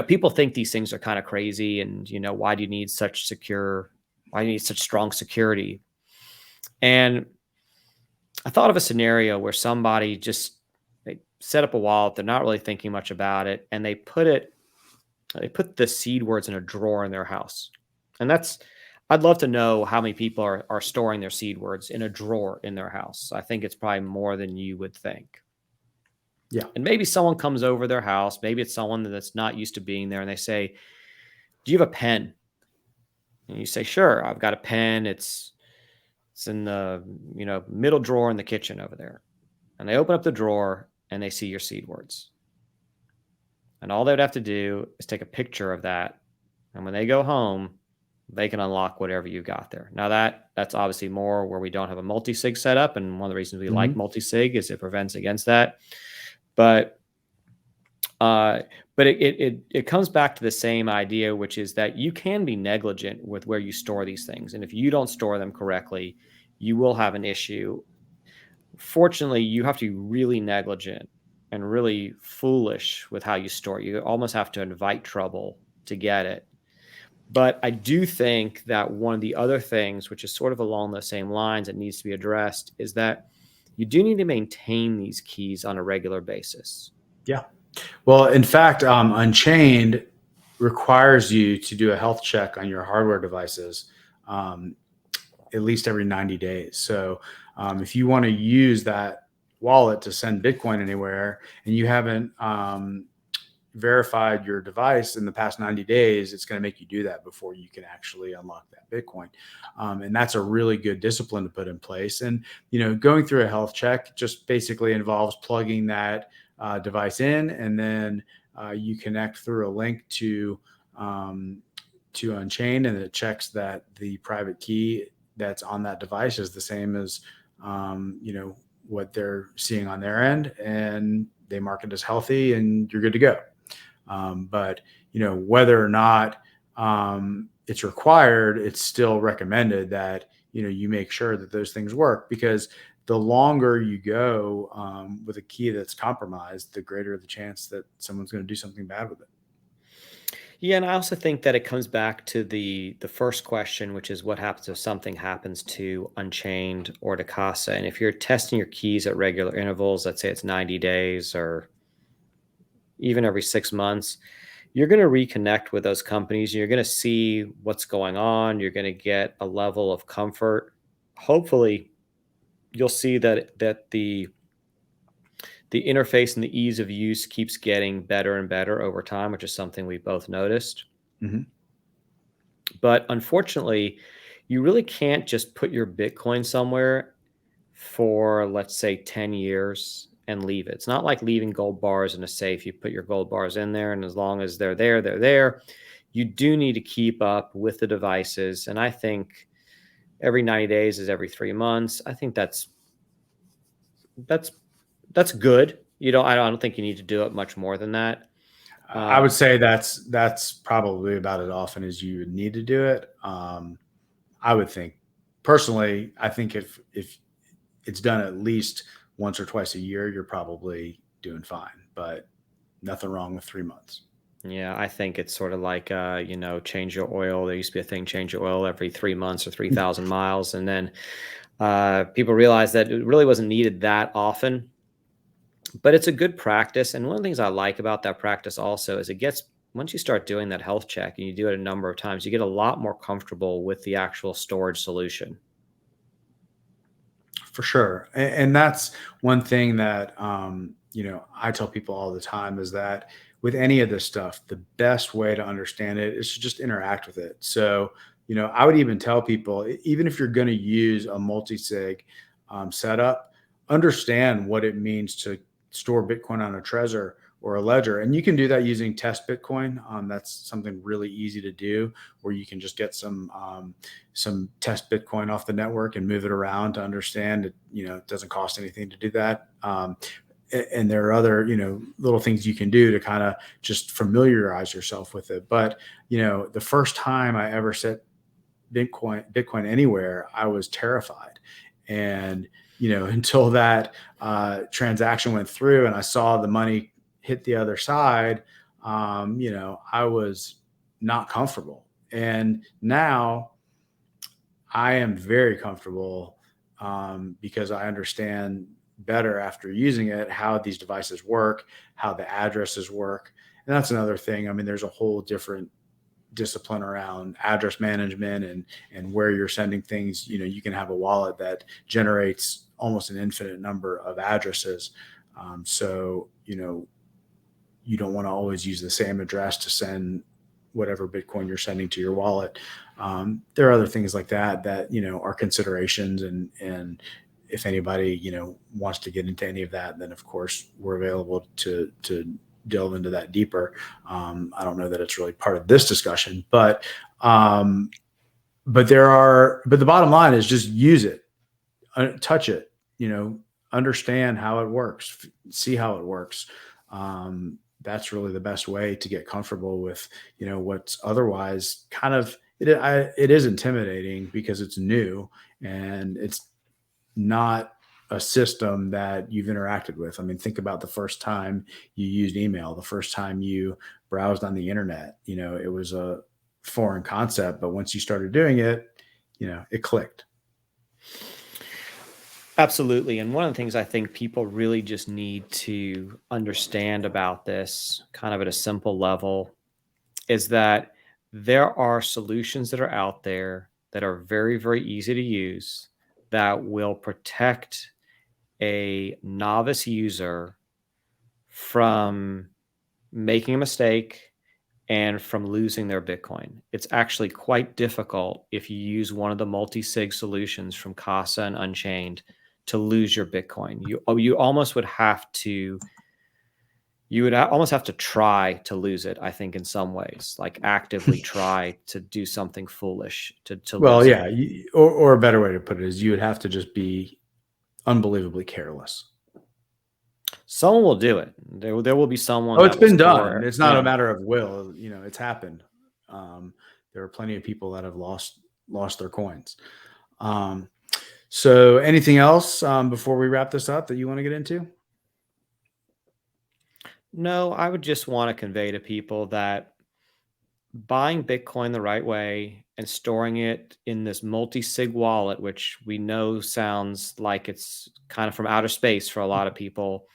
people think these things are kind of crazy, and why do you need such strong security? And I thought of a scenario where somebody they set up a wallet, they're not really thinking much about it, and they put the seed words in a drawer in their house. And I'd love to know how many people are storing their seed words in a drawer in their house. I think it's probably more than you would think. Yeah. And maybe someone comes over their house, maybe it's someone that's not used to being there, and they say, do you have a pen? And you say, sure, I've got a pen. It's in the, middle drawer in the kitchen over there. And they open up the drawer and they see your seed words. And all they would have to do is take a picture of that. And when they go home, they can unlock whatever you got there. Now that's obviously more where we don't have a multi-sig setup. And one of the reasons we like multi-sig is it prevents against that. But it comes back to the same idea, which is that you can be negligent with where you store these things. And if you don't store them correctly, you will have an issue. Fortunately, you have to be really negligent and really foolish with how you store it. You almost have to invite trouble to get it. But I do think that one of the other things, which is sort of along the same lines that needs to be addressed, is that you do need to maintain these keys on a regular basis. Yeah. Well, in fact, Unchained requires you to do a health check on your hardware devices at least every 90 days. So if you want to use that wallet to send Bitcoin anywhere and you haven't verified your device in the past 90 days, it's going to make you do that before you can actually unlock that Bitcoin. And that's a really good discipline to put in place. And, going through a health check just basically involves plugging that device in, and then you connect through a link to Unchained, and it checks that the private key that's on that device is the same as what they're seeing on their end, and they mark it as healthy, and you're good to go. But whether or not it's required, it's still recommended that you make sure that those things work, because the longer you go with a key that's compromised, the greater the chance that someone's going to do something bad with it. Yeah, and I also think that it comes back to the first question, which is what happens if something happens to Unchained or to Casa. And if you're testing your keys at regular intervals, let's say it's 90 days or even every 6 months, you're going to reconnect with those companies. You're going to see what's going on. You're going to get a level of comfort. Hopefully, you'll see that the interface and the ease of use keeps getting better and better over time, which is something we both noticed. But unfortunately, you really can't just put your Bitcoin somewhere for, let's say, 10 years and leave it. It's not like leaving gold bars in a safe. You put your gold bars in there, and as long as they're there, they're there. You do need to keep up with the devices. And I think every 90 days is every 3 months. I think that's good. I don't think you need to do it much more than that. I would say that's probably about as often as you would need to do it. I would think personally, I think if it's done at least once or twice a year, you're probably doing fine. But nothing wrong with 3 months. Yeah, I think it's sort of like, change your oil. There used to be a thing, change your oil every 3 months or 3,000 miles. And then people realized that it really wasn't needed that often, but it's a good practice. And one of the things I like about that practice also is once you start doing that health check and you do it a number of times, you get a lot more comfortable with the actual storage solution. For sure. And that's one thing that, I tell people all the time is that with any of this stuff, the best way to understand it is to just interact with it. So, I would even tell people, even if you're going to use a multi-sig setup, understand what it means to store Bitcoin on a Trezor or a ledger. And you can do that using Test Bitcoin. That's something really easy to do, where you can just get some test Bitcoin off the network and move it around to understand it. It doesn't cost anything to do that. And there are other, little things you can do to kind of just familiarize yourself with it. But, the first time I ever set Bitcoin anywhere, I was terrified. And, until that transaction went through and I saw the money hit the other side, I was not comfortable. And now I am very comfortable, because I understand better after using it how these devices work, how the addresses work. And that's another thing. I mean, there's a whole different discipline around address management and where you're sending things. You can have a wallet that generates almost an infinite number of addresses. So, you don't want to always use the same address to send whatever Bitcoin you're sending to your wallet. There are other things like that are considerations, and if anybody wants to get into any of that, then of course we're available to delve into that deeper. I don't know that it's really part of this discussion, but the bottom line is just use it, touch it, understand how it works, see how it works. That's really the best way to get comfortable with, what's otherwise kind of, it is intimidating because it's new and it's not a system that you've interacted with. I mean, think about the first time you used email, the first time you browsed on the internet. It was a foreign concept, but once you started doing it, it clicked. Absolutely. And one of the things I think people really just need to understand about this, kind of at a simple level, is that there are solutions that are out there that are very, very easy to use that will protect a novice user from making a mistake and from losing their Bitcoin. It's actually quite difficult if you use one of the multi-sig solutions from Casa and Unchained to lose your Bitcoin. You almost would have to almost have to try to lose it, I think, in some ways, like actively try to do something foolish to Well, lose it. yeah, or a better way to put it is you would have to just be unbelievably careless. Someone will do it. There will be someone Oh, it's that will been done. store. It's not a matter of will. It's happened. There are plenty of people that have lost their coins. So, anything else before we wrap this up that you want to get into? No, I would just want to convey to people that buying Bitcoin the right way and storing it in this multi-sig wallet, which we know sounds like it's kind of from outer space for a lot of people,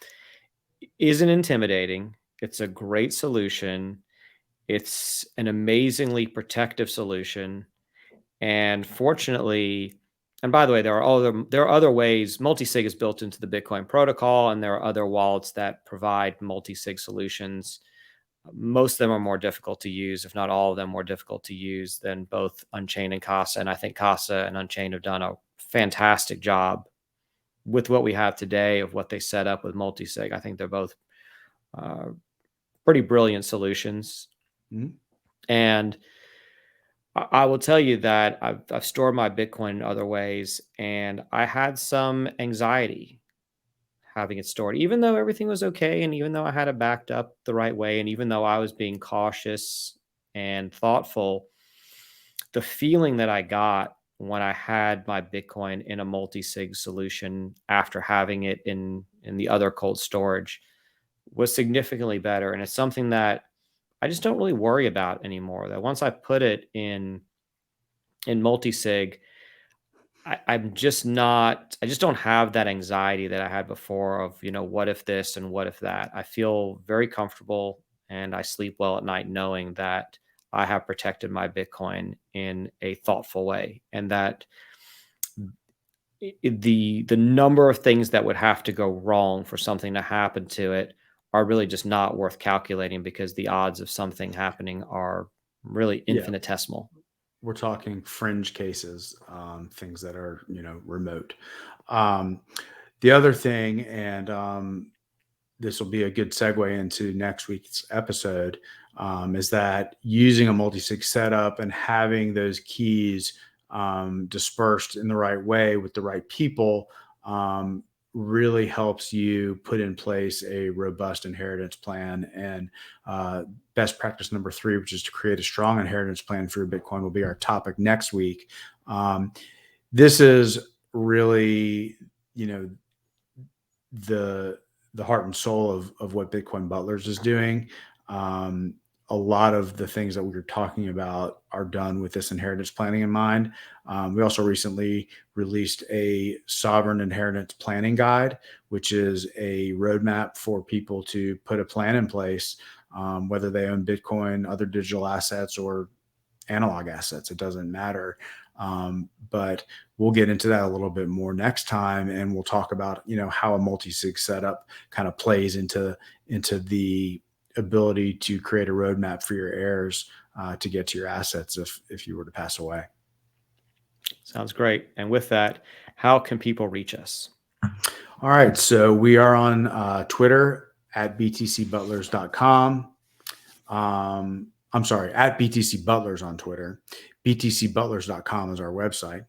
isn't intimidating. It's a great solution. It's an amazingly protective solution. And fortunately, and by the way, there are other ways. Multi-sig is built into the Bitcoin protocol, and there are other wallets that provide multi-sig solutions. Most of them are more difficult to use, if not all of them more difficult to use than both Unchained and Casa. And I think Casa and Unchained have done a fantastic job with what we have today of what they set up with multi-sig. I think they're both uh, pretty brilliant solutions. Mm-hmm. And I will tell you that I've stored my Bitcoin in other ways, and I had some anxiety having it stored, even though everything was okay, and even though I had it backed up the right way, and even though I was being cautious and thoughtful, the feeling that I got when I had my Bitcoin in a multi-sig solution after having it in the other cold storage was significantly better. And it's something that I just don't really worry about anymore. That once I put it in multi-sig, I'm just not, I just don't have that anxiety that I had before of, what if this and what if that. I feel very comfortable and I sleep well at night knowing that I have protected my Bitcoin in a thoughtful way, and that the number of things that would have to go wrong for something to happen to it are really just not worth calculating, because the odds of something happening are really Yeah. infinitesimal. We're talking fringe cases, things that are, remote. Um, the other thing, and this will be a good segue into next week's episode, is that using a multi-sig setup and having those keys dispersed in the right way with the right people really helps you put in place a robust inheritance plan. And best practice number 3, which is to create a strong inheritance plan for your Bitcoin, will be our topic next week. This is really, the heart and soul of what Bitcoin Butlers is doing. A lot of the things that we were talking about are done with this inheritance planning in mind. We also recently released a sovereign inheritance planning guide, which is a roadmap for people to put a plan in place, whether they own Bitcoin, other digital assets, or analog assets. It doesn't matter. But we'll get into that a little bit more next time, and we'll talk about how a multi-sig setup kind of plays into the ability to create a roadmap for your heirs to get to your assets if you were to pass away. Sounds great. And with that, how can people reach us? All right, so we are on Twitter at btcbutlers.com. I'm sorry, at BTC Butlers on Twitter. btcbutlers.com is our website.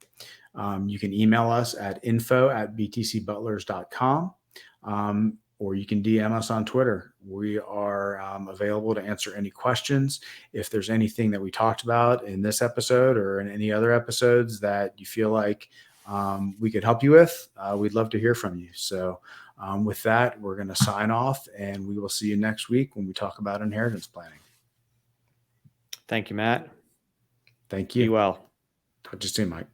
You can email us at info@btcbutlers.com, or you can DM us on Twitter. We are available to answer any questions. If there's anything that we talked about in this episode or in any other episodes that you feel like we could help you with, we'd love to hear from you. So with that, we're going to sign off, and we will see you next week when we talk about inheritance planning. Thank you, Matt. Thank you. Be well. Talk to you soon, Mike.